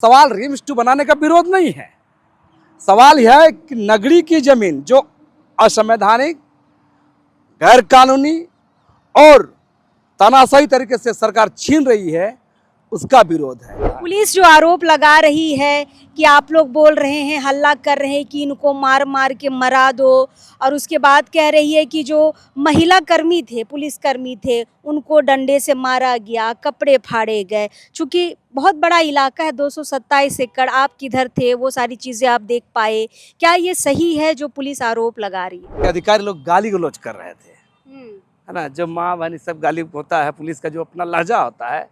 सवाल रिम्स 2 बनाने का विरोध नहीं है। सवाल यह है कि नगरी की जमीन जो असंवैधानिक, गैर कानूनी और तानाशाही तरीके से सरकार छीन रही है, उसका विरोध है। पुलिस जो आरोप लगा रही है कि आप लोग बोल रहे हैं, हल्ला कर रहे हैं कि इनको मार मार के मरा दो, और उसके बाद कह रही है कि जो महिला कर्मी थे, पुलिस कर्मी थे, उनको डंडे से मारा गया, कपड़े फाड़े गए। चूंकि बहुत बड़ा इलाका है, 227 एकड़, आप किधर थे, वो सारी चीज़ें आप देख पाए। क्या ये सही है जो पुलिस आरोप लगा रही है? अधिकारी लोग गाली गलौज कर रहे थे, है ना। जब माँ बहनी सब गाली होता है, पुलिस का जो अपना लहजा होता है,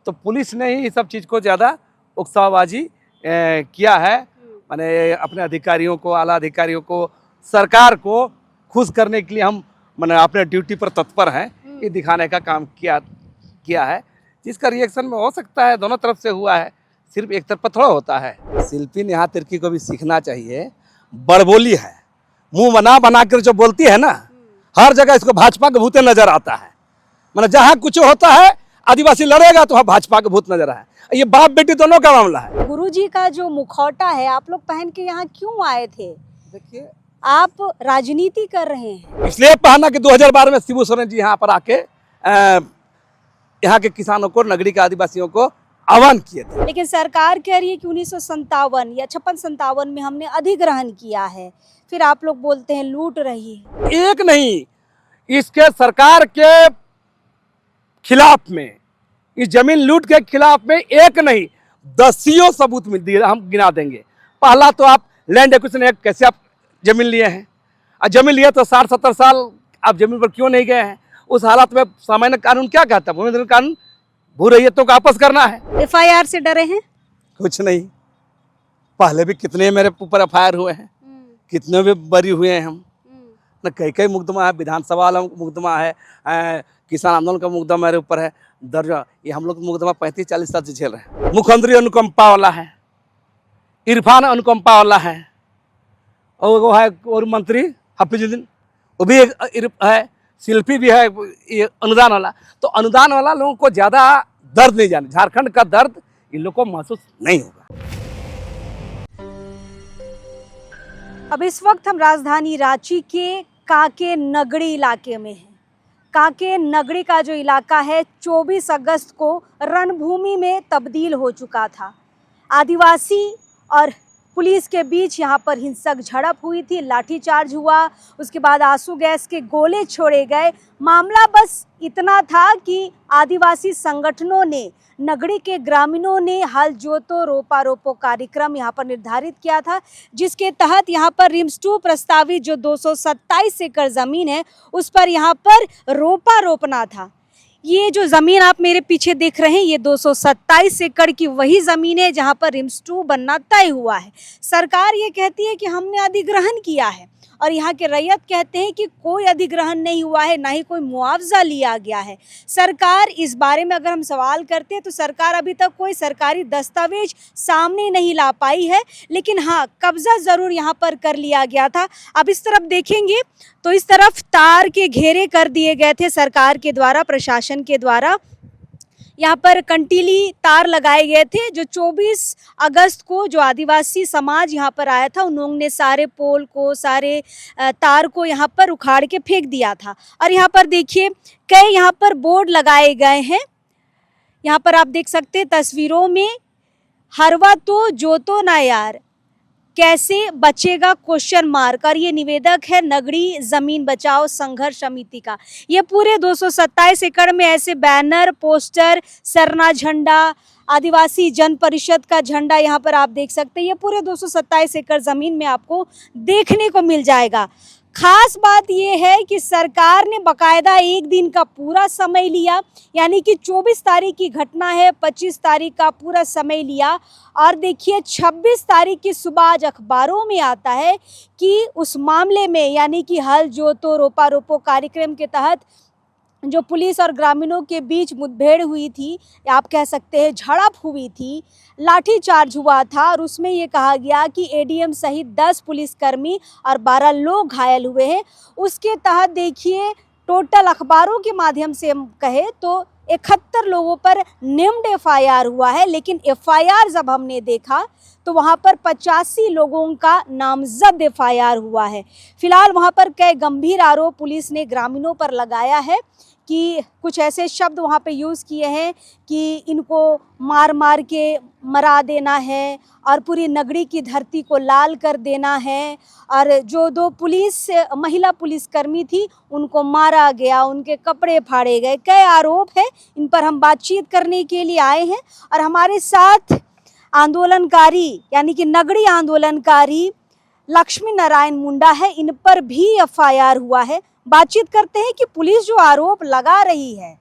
तो पुलिस ने ही सब चीज़ को ज़्यादा उकसाबाजी किया है। माने अपने अधिकारियों को, आला अधिकारियों को, सरकार को खुश करने के लिए हम माने अपने ड्यूटी पर तत्पर हैं, ये दिखाने का काम किया है, जिसका रिएक्शन में हो सकता है दोनों तरफ से हुआ है, सिर्फ एक तरफ थोड़ा होता है। शिल्पी नेहा तिर्की को भी सीखना चाहिए। बड़बोली है, मुंह बना बना कर जो बोलती है ना, हर जगह इसको भाजपा के भूते नजर आता है। मतलब जहाँ कुछ होता है आदिवासी लड़ेगा तो वहाँ भाजपा के भूत नजर आए। ये बाप बेटी दोनों का मामला है। गुरुजी का जो मुखौटा है, आप लोग पहन के यहाँ क्यों आए थे? देखिए, आप राजनीति कर रहे हैं। इसलिए पहना कि 2012 में शिबू सोरेन जी यहाँ पर आके यहाँ के किसानों को, नगरी के आदिवासियों को आह्वान किए थे। लेकिन सरकार कह रही है कि 1957 या 56-57 में हमने अधिग्रहण किया है, फिर आप लोग बोलते हैं लूट रही है। एक नहीं, इसके सरकार के खिलाफ में, इस जमीन लूट के खिलाफ में एक नहीं, दसियों सबूत मिल दिए, हम गिना देंगे। पहला तो आप लैंड एक्विजिशन एक्ट, कैसे आप जमीन लिए हैं, और जमीन लिए तो 60-70 साल आप जमीन पर क्यों नहीं गए हैं? उस हालत में सामान्य कानून क्या कहता है? भूमि अधिग्रहण कानून भू रैयतों को वापस करना है। FIR से डरे हैं? कुछ नहीं, पहले भी कितने मेरे ऊपर FIR हुए हैं, कितने भी बरी हुए हैं हम न। कई मुकदमा है, विधानसभा वाला मुकदमा है, किसान आंदोलन का मुकदमा मेरे ऊपर है दर्ज। ये हम लोग मुकदमा 35-40 साल से झेल रहे हैं। मुख्यमंत्री अनुकंपा वाला है, इरफान अनुकंपा वाला है, और वो है और मंत्री हफीजुद्दीन, वो भी एक है, शिल्पी भी है, ये अनुदान वाला। तो अनुदान वाला लोगों को ज़्यादा दर्द नहीं जाने, झारखंड का दर्द इन लोगों को महसूस नहीं होगा। अब इस वक्त हम राजधानी रांची के काके नगड़ी इलाके में हैं। काके नगड़ी का जो इलाका है, 24 अगस्त को रणभूमि में तब्दील हो चुका था। आदिवासी और पुलिस के बीच यहाँ पर हिंसक झड़प हुई थी, लाठीचार्ज हुआ, उसके बाद आंसू गैस के गोले छोड़े गए। मामला बस इतना था कि आदिवासी संगठनों ने, नगरी के ग्रामीणों ने हल जोतो रोपा रोपो कार्यक्रम यहाँ पर निर्धारित किया था, जिसके तहत यहाँ पर रिम्स 2 प्रस्तावित जो 227 एकड़ ज़मीन है, उस पर यहाँ पर रोपा रोपना था। ये जो ज़मीन आप मेरे पीछे देख रहे हैं, ये 227 एकड़ की वही ज़मीन है जहाँ पर रिम्स 2 बनना तय हुआ है। सरकार ये कहती है कि हमने अधिग्रहण किया है, और यहाँ के रैयत कहते हैं कि कोई अधिग्रहण नहीं हुआ है, ना ही कोई मुआवजा लिया गया है। सरकार इस बारे में अगर हम सवाल करते हैं तो सरकार अभी तक कोई सरकारी दस्तावेज सामने नहीं ला पाई है, लेकिन हाँ, कब्जा ज़रूर यहाँ पर कर लिया गया था। अब इस तरफ देखेंगे तो इस तरफ तार के घेरे कर दिए गए थे सरकार के द्वारा, प्रशासन के द्वारा। यहाँ पर कंटीली तार लगाए गए थे, जो 24 अगस्त को जो आदिवासी समाज यहाँ पर आया था, उन्होंने सारे पोल को, सारे तार को यहाँ पर उखाड़ के फेंक दिया था। और यहाँ पर देखिए, कई यहाँ पर बोर्ड लगाए गए हैं। यहाँ पर आप देख सकते हैं तस्वीरों में, हरवा तो जोतो ना यार, कैसे बचेगा क्वेश्चन मार्क। और ये निवेदक है नगरी जमीन बचाओ संघर्ष समिति का। ये पूरे 227 एकड़ में ऐसे बैनर, पोस्टर, सरना झंडा, आदिवासी जन परिषद का झंडा यहाँ पर आप देख सकते हैं। ये पूरे 227 एकड़ ज़मीन में आपको देखने को मिल जाएगा। खास बात यह है कि सरकार ने बकायदा एक दिन का पूरा समय लिया, यानी कि 24 तारीख की घटना है, 25 तारीख का पूरा समय लिया। और देखिए, 26 तारीख की सुबह आज अखबारों में आता है कि उस मामले में, यानी कि हल जोतो रोपा रोपो कार्यक्रम के तहत जो पुलिस और ग्रामीणों के बीच मुठभेड़ हुई थी, आप कह सकते हैं झड़प हुई थी, लाठीचार्ज हुआ था, और उसमें ये कहा गया कि ADM सहित 10 पुलिसकर्मी और 12 लोग घायल हुए हैं। उसके तहत देखिए, टोटल अखबारों के माध्यम से हम कहें तो 71 लोगों पर नेम्ड एफआईआर हुआ है, लेकिन एफआईआर जब हमने देखा तो वहां पर 85 लोगों का नामजद एफआईआर हुआ है। फिलहाल वहां पर कई गंभीर आरोप पुलिस ने ग्रामीणों पर लगाया है कि कुछ ऐसे शब्द वहाँ पे यूज़ किए हैं कि इनको मार मार के मरा देना है और पूरी नगरी की धरती को लाल कर देना है, और जो 2 महिला पुलिसकर्मी थी उनको मारा गया, उनके कपड़े फाड़े गए। कई आरोप है, इन पर हम बातचीत करने के लिए आए हैं और हमारे साथ आंदोलनकारी यानी कि नगरी आंदोलनकारी लक्ष्मी नारायण मुंडा है। इन पर भी एफआईआर हुआ है। बातचीत करते हैं कि पुलिस जो आरोप लगा रही है,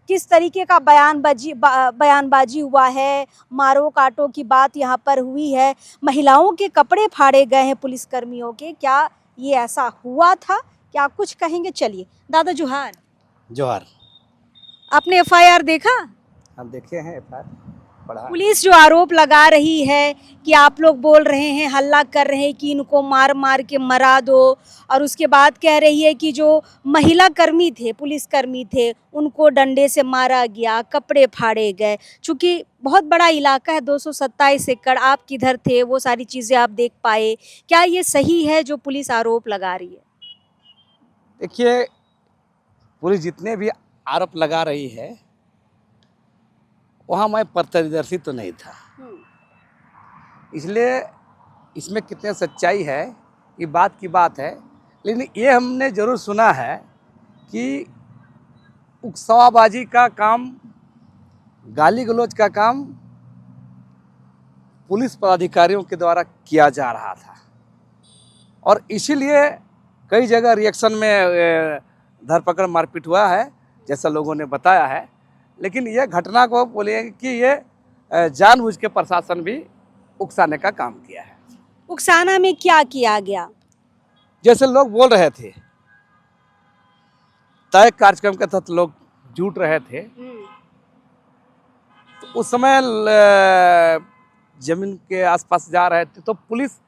किस तरीके का बयानबाजी हुआ है, मारो काटो की बात यहाँ पर हुई है, महिलाओं के कपड़े फाड़े गए हैं पुलिसकर्मियों के, क्या ये ऐसा हुआ था, क्या कुछ कहेंगे? चलिए दादा जोहार। जोहार। आपने एफआईआर देखा? हम देखे हैं एफआईआर, पढ़ा। पुलिस जो आरोप लगा रही है कि आप लोग बोल रहे हैं, हल्ला कर रहे हैं कि इनको मार मार के मरा दो, और उसके बाद कह रही है कि जो महिला कर्मी थे, पुलिसकर्मी थे, उनको डंडे से मारा गया, कपड़े फाड़े गए। चूँकि बहुत बड़ा इलाका है, 227 एकड़, आप किधर थे, वो सारी चीज़ें आप देख पाए। क्या ये सही है जो पुलिस आरोप लगा रही है? देखिए, पुलिस जितने भी आरोप लगा रही है वहाँ मैं प्रत्यक्षदर्शी तो नहीं था, इसलिए इसमें कितने सच्चाई है ये बात की बात है। लेकिन ये हमने ज़रूर सुना है कि उकसावाबाजी का काम, गाली गलौज का काम पुलिस पदाधिकारियों के द्वारा किया जा रहा था, और इसीलिए कई जगह रिएक्शन में धरपकड़ मारपीट हुआ है, जैसा लोगों ने बताया है। लेकिन ये घटना को बोलेंगे कि ये जानबूझ के प्रशासन भी उकसाने का काम किया है। उकसाना में क्या किया गया? जैसे लोग बोल रहे थे, तय कार्यक्रम के तहत लोग जुट रहे थे, तो उस समय जमीन के आसपास जा रहे थे तो पुलिस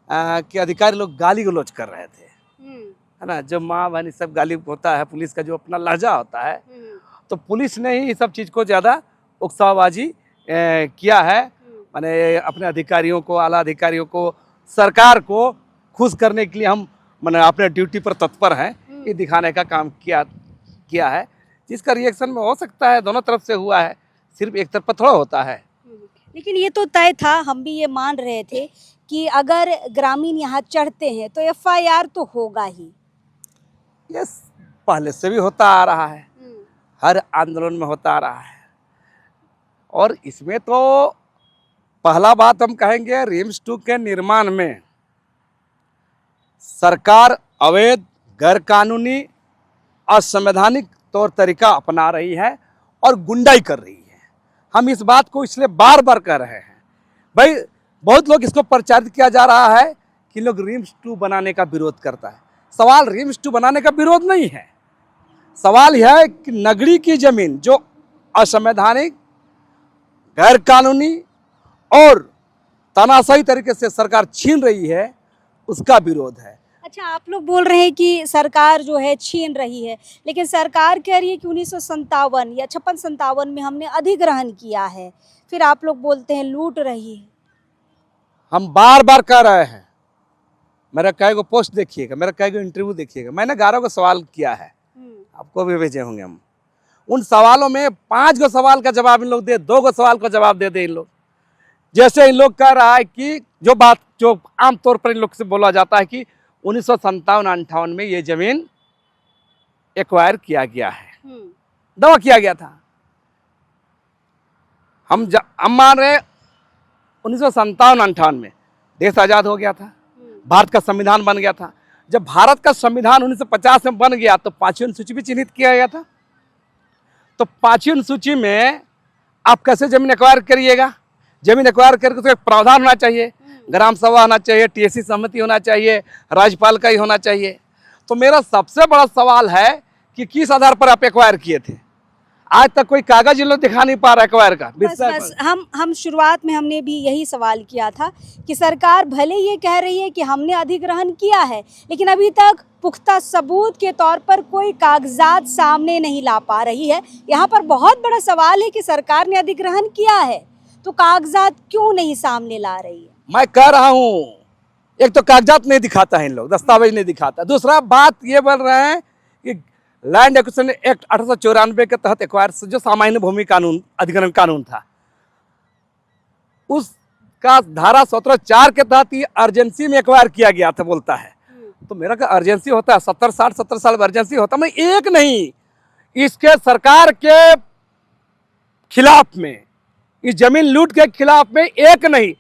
के अधिकारी लोग गाली गलौज कर रहे थे, है ना। जो माँ बहनी सब गाली होता है, पुलिस का जो अपना लहजा होता है, तो पुलिस ने ही सब चीज़ को ज़्यादा उकसावाबाजी किया है। माने अपने अधिकारियों को, आला अधिकारियों को, सरकार को खुश करने के लिए हम माने अपने ड्यूटी पर तत्पर हैं, ये दिखाने का काम किया है, जिसका रिएक्शन में हो सकता है दोनों तरफ से हुआ है, सिर्फ एक तरफ थोड़ा होता है। लेकिन ये तो तय था, हम भी ये मान रहे थे कि अगर ग्रामीण यहाँ चढ़ते हैं तो एफआईआर तो होगा ही। ये पहले से भी होता आ रहा है, हर आंदोलन में होता आ रहा है। और इसमें तो पहला बात हम कहेंगे, रिम्स 2 के निर्माण में सरकार अवैध, गैर कानूनी, असंवैधानिक तौर तरीका अपना रही है और गुंडाई कर रही है। हम इस बात को इसलिए बार बार कह रहे हैं। भाई, बहुत लोग इसको प्रचारित किया जा रहा है कि लोग रिम्स 2 बनाने का विरोध करता है। सवाल रिम्स 2 बनाने का विरोध नहीं है, सवाल यह है कि नगरी की जमीन जो असंवैधानिक, गैर कानूनी और तानाशाही तरीके से सरकार छीन रही है, उसका विरोध है। अच्छा, आप लोग बोल रहे हैं कि सरकार जो है छीन रही है, लेकिन सरकार कह रही है कि 1957 या 56-57 में हमने अधिग्रहण किया है, फिर आप लोग बोलते हैं लूट रही है। हम बार बार कह रहे हैं, मेरा कई गो पोस्ट देखिएगा, मेरा कई गो इंटरव्यू देखिएगा, मैंने 11 को सवाल किया है, आपको भी भेजे होंगे हम। उन सवालों में 5 गो सवाल का जवाब इन लोग दे, 2 गो सवाल का जवाब दे दे इन लोग। जैसे इन लोग कह रहा है कि जो बात जो आमतौर पर इन लोग से बोला जाता है कि 1957-58 में ये जमीन एक्वायर किया गया है, दावा किया गया था। हम मान रहे 1957-58 में देश आज़ाद हो गया था, भारत का संविधान बन गया था। जब भारत का संविधान 1950 में बन गया तो 5वीं अनुसूची भी चिन्हित किया गया था। तो 5वीं अनुसूची में आप कैसे जमीन एक्वायर करिएगा? जमीन एक्वायर करके तो एक प्रावधान होना चाहिए, ग्राम सभा होना चाहिए, टीएससी सहमति होना चाहिए, राज्यपाल का ही होना चाहिए। तो मेरा सबसे बड़ा सवाल है कि किस आधार पर आप एक्वायर किए थे? आज तक कोई कागज इन लोग दिखा नहीं पा रहा एक्वायर का। बस हम शुरुआत में हमने भी यही सवाल किया था कि सरकार भले ये कह रही है कि हमने अधिग्रहण किया है, लेकिन अभी तक पुख्ता सबूत के तौर पर कोई कागजात सामने नहीं ला पा रही है। यहाँ पर बहुत बड़ा सवाल है कि सरकार ने अधिग्रहण किया है तो कागजात क्यों नहीं सामने ला रही है। मैं कह रहा हूँ, एक तो कागजात नहीं दिखाता है इन लोग, दस्तावेज नहीं दिखाता। दूसरा बात ये बोल रहे हैं कि लैंड एक्विजिशन एक्ट 1894 के तहत एक्वायर जो सामान्य भूमि कानून अधिग्रहण कानून था, उसका धारा 17(4) के तहत ये अर्जेंसी में एक्वायर किया गया था बोलता है। तो मेरा क्या अर्जेंसी होता है, 70 साल अर्जेंसी होता है। मैं एक नहीं, इसके सरकार के खिलाफ में, इस जमीन लूट के खिलाफ में एक नहीं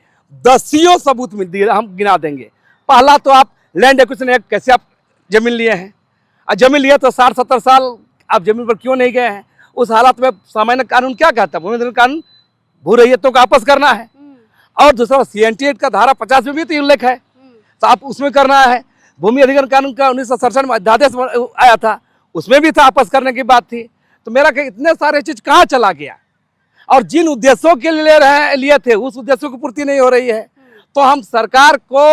दसियों सबूत मिल दिए, हम गिना देंगे। पहला तो आप लैंड एक्विजिशन एक्ट, कैसे आप जमीन लिए हैं, और जमीन लिए तो 60-70 साल आप जमीन पर क्यों नहीं गए हैं। उस हालत में सामान्य कानून क्या कहता है, भूमि अधिग्रहण कानून भू रैयतों को वापस करना है। और दूसरा CNT एक्ट का धारा 50 में भी तो उल्लेख है, तो आप उसमें करना है। भूमि अधिग्रहण कानून का 1967 में अध्यादेश आया था, उसमें भी था वापस करने की बात थी। तो मेरा क्या इतने सारे चीज कहाँ चला गया, और जिन उद्देश्यों के लिए थे उस उद्देश्यों की पूर्ति नहीं हो रही है। तो हम सरकार को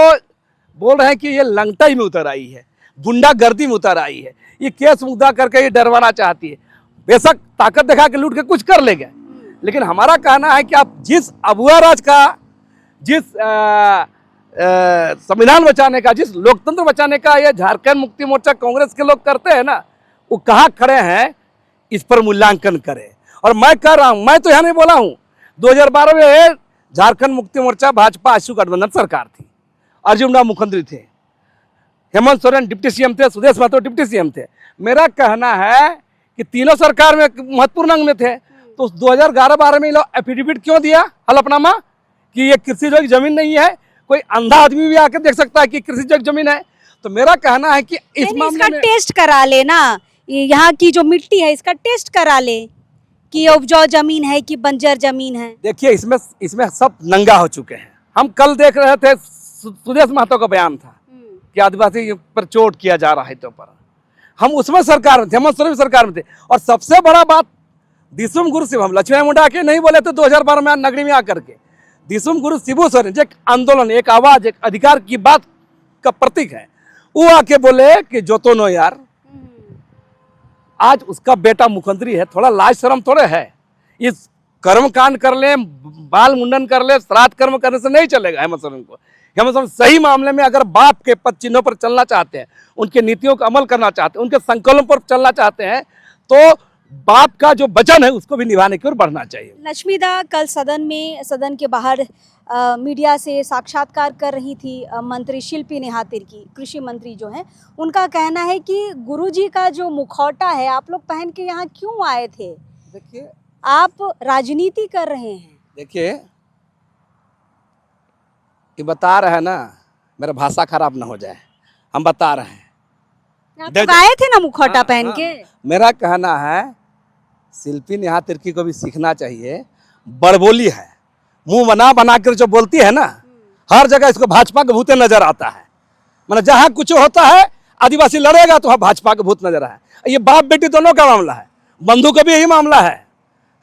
बोल रहे हैं कि ये लंगटाई में उतर आई है, गुंडागर्दी में उतर आई है, ये केस मुद्दा करके ये डरवाना चाहती है। बेशक ताकत दिखा के लूट के कुछ कर लेंगे, लेकिन हमारा कहना है कि आप जिस अबुआ राज का, जिस संविधान बचाने का, जिस लोकतंत्र बचाने का ये झारखंड मुक्ति मोर्चा कांग्रेस के लोग करते हैं ना, वो कहाँ खड़े हैं इस पर मूल्यांकन करें। और मैं कह रहा हूँ, मैं तो यहाँ नहीं बोला हूँ, 2012 में झारखंड मुक्ति मोर्चा भाजपा आशु गठबंधन सरकार थी, अर्जुन राम मुख्यमंत्री थे, हेमंत सोरेन डिप्टी CM थे, सुदेश महतो डिप्टी CM थे। मेरा कहना है कि तीनों सरकार में महत्वपूर्ण अंग में थे। तो 2011-12 में लोग एफिडेविट क्यों दिया, हलफनामा, कि ये कृषि योग्य जमीन नहीं है। कोई अंधा आदमी भी आकर देख सकता है कि कृषि योग्य जमीन है। तो मेरा कहना है कि इस मामले में टेस्ट करा ले ना, यहाँ की जो मिट्टी है इसका टेस्ट करा ले कि उपजाऊ जमीन है कि बंजर जमीन है। देखिए इसमें सब नंगा हो चुके हैं। हम कल देख रहे थे, सुदेश महतो का बयान था कि आदिवासी पर चोट किया जा रहा है। तो पर हम उसमें सरकार में थे, हेमंत सोरेन सरकार में थे। और सबसे बड़ा बात, दिसुम गुरु शिव, हम लक्ष्मी मुंडा के नहीं बोले थे 2012 में नगरी में आकर के, दिसुम गुरु शिबू सोरेन जो एक आंदोलन, एक आवाज, एक अधिकार की बात का प्रतीक है, वो आके बोले कि जोतो यार, आज उसका बेटा मुख्यमंत्री है, थोड़ा लाज शर्म थोड़े है। इस कर्म कांड कर ले, बाल मुंडन कर ले, श्राद्ध कर्म करने से नहीं चलेगा हेमंत सोरेन को। हेमंत सोरेन सही मामले में अगर बाप के पद चिन्हों पर चलना चाहते हैं, उनके नीतियों का अमल करना चाहते हैं, उनके संकल्पों पर चलना चाहते हैं, तो बाप का जो वचन है उसको भी निभाने की ओर बढ़ना चाहिए। लक्ष्मीदा कल सदन के बाहर मीडिया से साक्षात्कार कर रही थी मंत्री शिल्पी नेहा तिर्की, कृषि मंत्री जो हैं, उनका कहना है कि गुरुजी का जो मुखौटा है आप लोग पहन के यहाँ क्यों आए थे। देखिए, आप राजनीति कर रहे हैं। देखिए ये बता रहे हैं ना, मेरा भाषा खराब ना हो जाए, हम बता रहे हैं। आप तो आए थे ना मुखौटा पहन के। मेरा कहना है शिल्पी नेहा तिर्की को भी सीखना चाहिए। बड़बोली है, मुंह बना कर जो बोलती है ना, हर जगह इसको भाजपा का भूत नजर आता है। मतलब जहां कुछ होता है आदिवासी लड़ेगा तो वहां भाजपा का भूत नजर आए। ये बाप बेटी दोनों का मामला है, बंधु का भी यही मामला है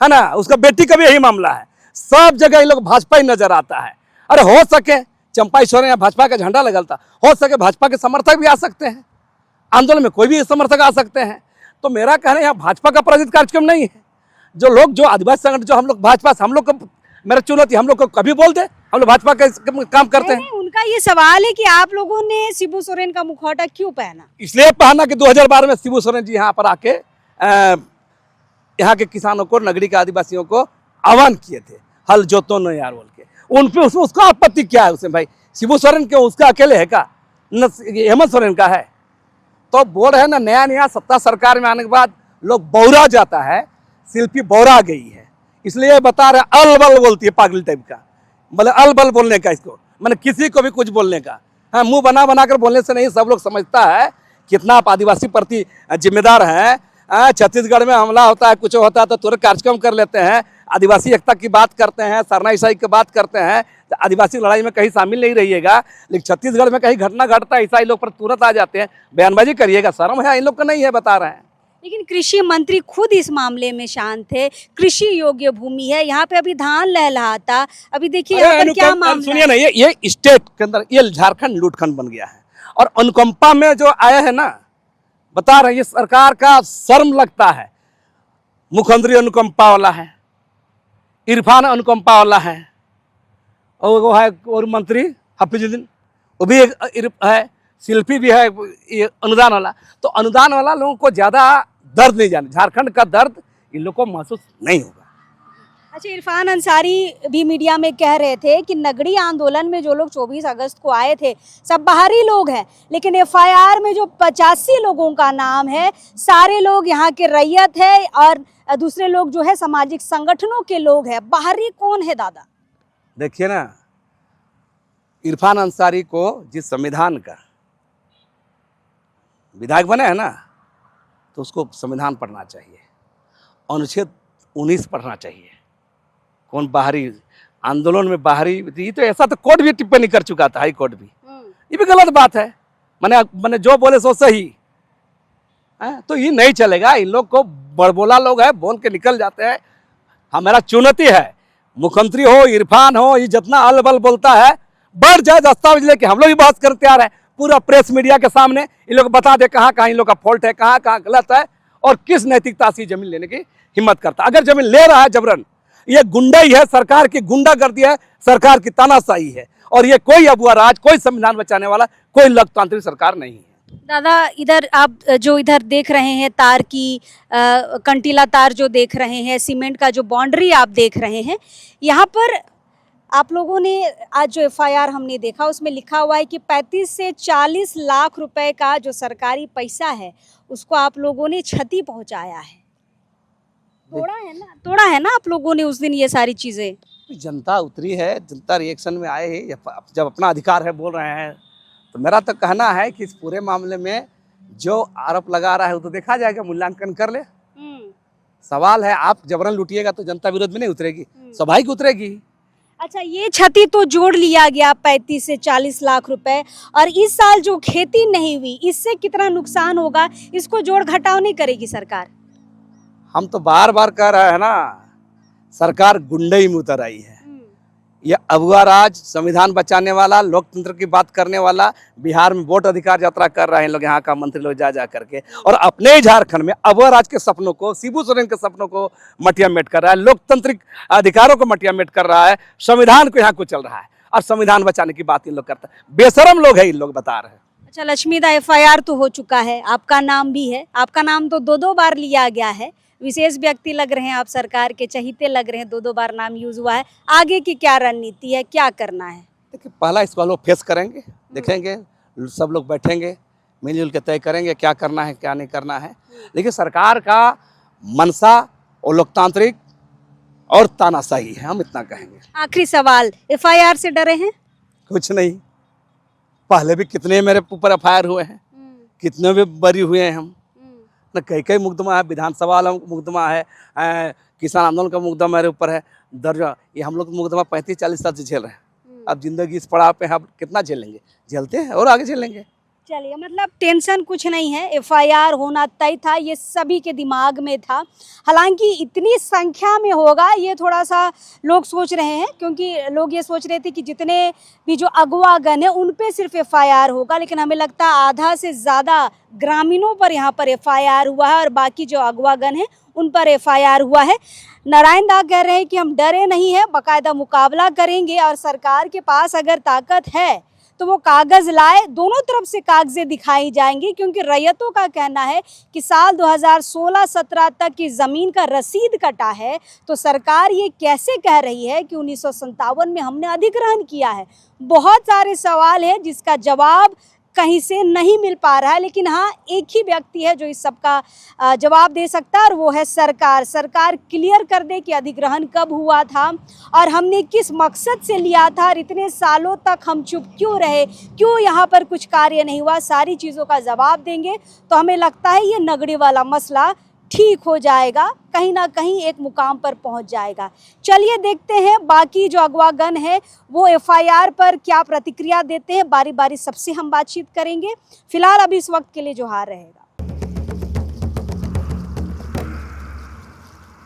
ना, उसका बेटी का भी यही मामला है। सब जगह ये लोग भाजपा ही नजर आता है। अरे हो सके चंपाई सोरेन या भाजपा का झंडा लगलता, हो सके भाजपा के समर्थक भी आ सकते हैं, आंदोलन में कोई भी समर्थक आ सकते हैं। तो मेरा कहना है यहाँ भाजपा का प्रायोजित कार्यक्रम नहीं है। जो लोग, जो आदिवासी संगठन, जो हम लोग भाजपा से, हम लोग को मेरा चुनौती, हम लोग को कभी बोल दे हम लोग भाजपा का काम करते हैं। उनका ये सवाल है कि आप लोगों ने शिबू सोरेन का मुखौटा क्यों पहना। इसलिए पहना कि 2012 में शिबू सोरेन जी यहाँ पर आके यहाँ के किसानों को, नगरी के आदिवासियों को आह्वान किए थे, हल जोतो न यार बोल के। उन पे उसको आपत्ति क्या है उसमें भाई? शिबू सोरेन क्यों, उसका अकेले है का, न हेमंत सोरेन का है? तो बोल रहे हैं ना, नया सत्ता सरकार में आने के बाद लोग बौरा जाता है, शिल्पी बौरा गई है, इसलिए बता रहे। अलबल बोलती है, पागल टाइप का, मतलब अलबल बोलने का, इसको मतलब किसी को भी कुछ बोलने का। हाँ, मुंह बना कर बोलने से नहीं, सब लोग समझता है कितना आप आदिवासी प्रति जिम्मेदार हैं। छत्तीसगढ़ में हमला होता है, कुछ होता है तो तुरंत कार्यक्रम कर लेते हैं, आदिवासी एकता की बात करते हैं, सरना ईसाई की बात करते हैं। तो आदिवासी लड़ाई में कहीं शामिल नहीं रहिएगा, लेकिन छत्तीसगढ़ में कहीं घटना घटता है ईसाई लोग पर तुरंत आ जाते हैं, बयानबाजी करिएगा। शर्म है इन लोग को नहीं है, बता रहे हैं। लेकिन कृषि मंत्री खुद इस मामले में शांत थे। कृषि योग्य भूमि है, यहाँ पे अभी धान लहलहाता। अभी देखिए यहाँ पर क्या मामला सुनिए ना, ये स्टेट के अंदर ये झारखंड लूटखंड बन गया है। और अनुकंपा में जो आया है ना, बता रहे ये सरकार का शर्म लगता है। मुख्यमंत्री अनुकंपा वाला है, इरफान अनुकंपा वाला है, और वो है और मंत्री हफीजुद्दीन, वो भी एक है, शिल्पी भी है, ये अनुदान वाला। तो अनुदान वाला लोगों को ज़्यादा दर्द नहीं जाने, झारखंड का दर्द इन लोगों को महसूस नहीं होगा। अच्छा, इरफान अंसारी भी मीडिया में कह रहे थे कि नगड़ी आंदोलन में जो लोग 24 अगस्त को आए थे सब बाहरी लोग हैं, लेकिन एफआईआर में जो 85 लोगों का नाम है सारे लोग यहाँ के रैयत है और दूसरे लोग जो है सामाजिक संगठनों के लोग हैं। बाहरी कौन है दादा? देखिए ना, इरफान अंसारी को जिस संविधान का विधायक बने हैं ना, तो उसको संविधान पढ़ना चाहिए, अनुच्छेद 19 पढ़ना चाहिए। कौन बाहरी आंदोलन में बाहरी, ये तो ऐसा तो कोर्ट भी टिप्पणी कर चुका था, हाई कोर्ट भी। ये भी गलत बात है। मैंने जो बोले सो सही है, तो ये नहीं चलेगा। इन लोग को बड़बोला लोग है, बोल के निकल जाते हैं। हमारा चुनौती है, मुख्यमंत्री हो, इरफान हो, ये जितना अलबल बोलता है, बढ़ जाए दस्तावेज लेके हम लोग भी बात करते तैयार है। पूरा प्रेस मीडिया के सामने इन लोग बता दे कहाँ कहाँ इन लोग का फॉल्ट है, कहाँ कहाँ गलत है, और किस नैतिकता से जमीन लेने की हिम्मत करता। अगर जमीन ले रहा है जबरन, ये गुंडाई है, सरकार की गुंडागर्दी है, सरकार की तानाशाही है। और ये कोई अबुआ राज, कोई संविधान बचाने वाला, कोई लोकतांत्रिक सरकार नहीं है। दादा, इधर आप जो इधर देख रहे हैं तार की कंटीला तार जो देख रहे हैं, सीमेंट का जो बाउंड्री आप देख रहे हैं, यहाँ पर आप लोगों ने आज जो एफआईआर हमने देखा उसमें लिखा हुआ है कि 35 से 40 लाख रुपए का जो सरकारी पैसा है उसको आप लोगों ने क्षति पहुंचाया है। तोड़ा है ना आप लोगों ने उस दिन ये सारी चीजें। जनता उतरी है, जनता रिएक्शन में आए है, जब अपना अधिकार है बोल रहे हैं। तो मेरा तो कहना है कि इस पूरे मामले में जो आरोप लगा रहा है वो तो देखा जाएगा, मूल्यांकन कर ले। सवाल है, आप जबरन लूटिएगा तो जनता विरोध में नहीं उतरेगी, स्वाभाविक उतरेगी। अच्छा, ये क्षति तो जोड़ लिया गया 35 से 40 लाख रुपए, और इस साल जो खेती नहीं हुई इससे कितना नुकसान होगा, इसको जोड़ घटाव नहीं करेगी सरकार? हम तो बार बार कह रहे हैं ना, सरकार गुंडई में उतर आई है। ये अबुआ राज, संविधान बचाने वाला, लोकतंत्र की बात करने वाला, बिहार में वोट अधिकार यात्रा कर रहे हैं लोग, यहाँ का मंत्री लोग जा जा करके, और अपने ही झारखंड में अबुआ राज के सपनों को, शिबू सोरेन के सपनों को मटिया मेट कर रहा है, लोकतांत्रिक अधिकारों को मटिया मेट कर रहा है, संविधान को यहाँ को चल रहा है, और संविधान बचाने की बात इन लोग करता है। बेशरम लोग है इन लोग, बता रहे हैं। अच्छा लक्ष्मीदा, एफआईआर तो हो चुका है, आपका नाम भी है, आपका नाम तो दो बार लिया गया है, विशेष व्यक्ति लग रहे हैं आप, सरकार के चहीते लग रहे हैं, दो बार नाम यूज हुआ है। आगे की क्या रणनीति है, क्या करना है? देखिए, पहला इसको हम लोग फेस करेंगे, देखेंगे, सब लोग बैठेंगे, मिलजुल के तय करेंगे क्या करना है क्या नहीं करना है। लेकिन सरकार का मनसा और लोकतांत्रिक और तानाशाही है, हम इतना कहेंगे। आखिरी सवाल, एफआईआर से डरे हैं? कुछ नहीं, पहले भी कितने मेरे ऊपर एफआईआर हुए हैं, कितने भी बरी हुए हैं हम न, कई मुकदमा है, विधानसभा वाला मुकदमा है, किसान आंदोलन का मुकदमा मेरे ऊपर है दर्ज। ये हम लोग मुकदमा 35-40 साल से झेल रहे हैं। अब जिंदगी इस पड़ाव पे हम कितना झेलेंगे, झेलते हैं और आगे झेलेंगे। चलिए, मतलब टेंशन कुछ नहीं है, एफआईआर होना तय था, ये सभी के दिमाग में था। हालांकि इतनी संख्या में होगा ये थोड़ा सा लोग सोच रहे हैं, क्योंकि लोग ये सोच रहे थे कि जितने भी जो अगवागन है उन पे सिर्फ एफआईआर होगा, लेकिन हमें लगता है आधा से ज़्यादा ग्रामीणों पर यहाँ पर एफआईआर हुआ है और बाकी जो अगवागन है उन पर एफआईआर हुआ है। नारायण दा कह रहे हैं कि हम डरे नहीं हैं, बाकायदा मुकाबला करेंगे, और सरकार के पास अगर ताकत है तो वो कागज़ लाए, दोनों तरफ से कागज़ें दिखाई जाएंगी, क्योंकि रैयतों का कहना है कि साल 2016-17 तक की ज़मीन का रसीद कटा है, तो सरकार ये कैसे कह रही है कि 1957 में हमने अधिग्रहण किया है। बहुत सारे सवाल है जिसका जवाब कहीं से नहीं मिल पा रहा है, लेकिन हाँ, एक ही व्यक्ति है जो इस सब का जवाब दे सकता है, और वो है सरकार। सरकार क्लियर कर दे कि अधिग्रहण कब हुआ था और हमने किस मकसद से लिया था, और इतने सालों तक हम चुप क्यों रहे, क्यों यहाँ पर कुछ कार्य नहीं हुआ, सारी चीज़ों का जवाब देंगे तो हमें लगता है ये नगड़ी वाला मसला ठीक हो जाएगा, कहीं ना कहीं एक मुकाम पर पहुंच जाएगा। चलिए देखते हैं बाकी जो अगवागन है वो एफआईआर पर क्या प्रतिक्रिया देते हैं, बारी बारी सबसे हम बातचीत करेंगे। फिलहाल अभी इस वक्त के लिए जोहार रहेगा।